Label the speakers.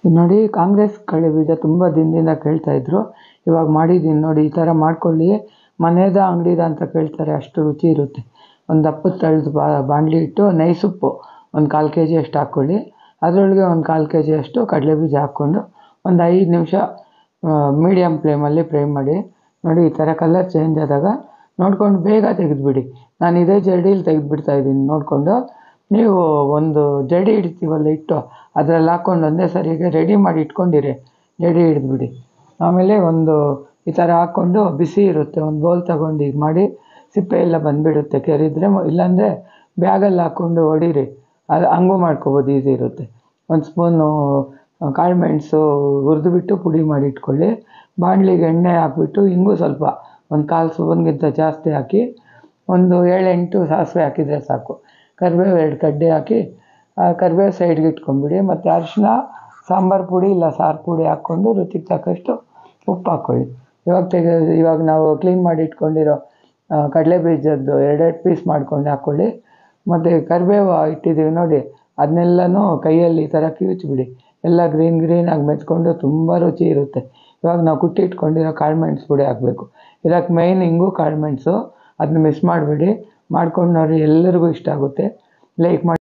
Speaker 1: ಇದು ನೋಡಿ ಕಾಂಗ್ರೆಸ್ ಕಡಲೆ ಬೀಜ ತುಂಬ ದಿನದಿಂದ ಕೇಳ್ತಾಯಿದ್ರು. ಇವಾಗ ಮಾಡಿದ್ದೀನಿ ನೋಡಿ. ಈ ಥರ ಮಾಡ್ಕೊಳ್ಳಿ. ಮನೇದ ಅಂಗಡಿದ ಅಂತ ಕೇಳ್ತಾರೆ, ಅಷ್ಟು ರುಚಿ ಇರುತ್ತೆ. ಒಂದು ದಪ್ಪದ ತಳದ ಬಾಣಲಿ ಇಟ್ಟು ನೈಸುಪ್ಪು ಒಂದು 1/4 kg ಅಷ್ಟು ಹಾಕ್ಕೊಳ್ಳಿ. ಅದರೊಳಗೆ ಒಂದು 1/4 kg ಅಷ್ಟು ಕಡಲೆ ಬೀಜ ಹಾಕ್ಕೊಂಡು ಒಂದು 5 ನಿಮಿಷ ಮೀಡಿಯಮ್ ಫ್ಲೇಮಲ್ಲಿ ಫ್ರೈ ಮಾಡಿ. ನೋಡಿ ಈ ಥರ ಕಲರ್ ಚೇಂಜ್ ಆದಾಗ ನೋಡ್ಕೊಂಡು ಬೇಗ ತೆಗೆದುಬಿಡಿ. ನಾನು ಇದೇ ಜರಡಿಯಲ್ಲಿ ತೆಗೆದುಬಿಡ್ತಾಯಿದ್ದೀನಿ ನೋಡಿಕೊಂಡು. ನೀವು ಒಂದು ಜರಡಿ ಹಿಡಿತೀವಲ್ಲ ಹಿಟ್ಟು, ಅದರಲ್ಲಿ ಹಾಕ್ಕೊಂಡು ಒಂದೇ ಸರಿಗೆ ರೆಡಿ ಮಾಡಿ ಇಟ್ಕೊಂಡಿರಿ. ಜರಡಿ ಹಿಡಿದ್ಬಿಡಿ. ಆಮೇಲೆ ಒಂದು ಈ ಥರ ಹಾಕ್ಕೊಂಡು ಬಿಸಿ ಇರುತ್ತೆ, ಒಂದು ಬೌಲ್ ತಗೊಂಡು ಈಗ ಮಾಡಿ. ಸಿಪ್ಪೆ ಎಲ್ಲ ಬಂದುಬಿಡುತ್ತೆ ಕೆರೆದ್ರೆ. ಇಲ್ಲಾಂದರೆ ಬ್ಯಾಗಲ್ಲಿ ಹಾಕ್ಕೊಂಡು ಹೊಡೀರಿ, ಅದು ಹಂಗೂ ಮಾಡ್ಕೊಬೋದು, ಈಸಿ ಇರುತ್ತೆ. ಒಂದು ಸ್ಪೂನು ಕಾಳು ಮೆಣಸು ಹುರಿದ್ಬಿಟ್ಟು ಪುಡಿ ಮಾಡಿ ಇಟ್ಕೊಳ್ಳಿ. ಬಾಣಲಿಗೆ ಎಣ್ಣೆ ಹಾಕ್ಬಿಟ್ಟು ಇಂಗು ಸ್ವಲ್ಪ ಒಂದು 1/4 ಸ್ಪೂನ್ಗಿಂತ ಜಾಸ್ತಿ ಹಾಕಿ, ಒಂದು 7-8 ಸಾಸಿವೆ ಹಾಕಿದರೆ ಸಾಕು. ಕರಿಬೇವು 2 ಕಡ್ಡಿ ಹಾಕಿ ಕರಿಬೇವು ಸೈಡ್ಗೆ ಇಟ್ಕೊಂಡ್ಬಿಡಿ. ಮತ್ತು ಅರಿಶಿನ, ಸಾಂಬಾರು ಪುಡಿ ಇಲ್ಲ ಸಾರು ಪುಡಿ ಹಾಕ್ಕೊಂಡು ರುಚಿಗೆ ತಕ್ಕಷ್ಟು ಉಪ್ಪು ಹಾಕ್ಕೊಳ್ಳಿ. ಇವಾಗ ನಾವು ಕ್ಲೀನ್ ಮಾಡಿ ಇಟ್ಕೊಂಡಿರೋ ಕಡಲೆ ಬೀಜದ್ದು 2 ಪೀಸ್ ಮಾಡ್ಕೊಂಡು ಹಾಕ್ಕೊಳ್ಳಿ. ಮತ್ತು ಕರಿಬೇವು ಇಟ್ಟಿದ್ದೀವಿ ನೋಡಿ, ಅದನ್ನೆಲ್ಲನೂ ಕೈಯಲ್ಲಿ ಈ ಥರ ಕಿವುಚ್ಬಿಡಿ. ಎಲ್ಲ ಗ್ರೀನಾಗಿ ಮೆತ್ಕೊಂಡು ತುಂಬ ರುಚಿ ಇರುತ್ತೆ. ಇವಾಗ ನಾವು ಕುಟ್ಟಿಟ್ಕೊಂಡಿರೋ ಕಾಳು ಮೆಣಸು ಪುಡಿ ಹಾಕಬೇಕು. ಇದಕ್ಕೆ ಮೇಯ್ನ್ ಇಂಗು ಕಾಳು ಮೆಣಸು, ಅದನ್ನ ಮಿಸ್ ಮಾಡಬೇಡಿ. ಮಾಡ್ಕೊಂಡು ನೋಡಿ, ಎಲ್ಲರಿಗೂ ಇಷ್ಟ ಆಗುತ್ತೆ. ಲೈಕ್ ಮಾಡಿ.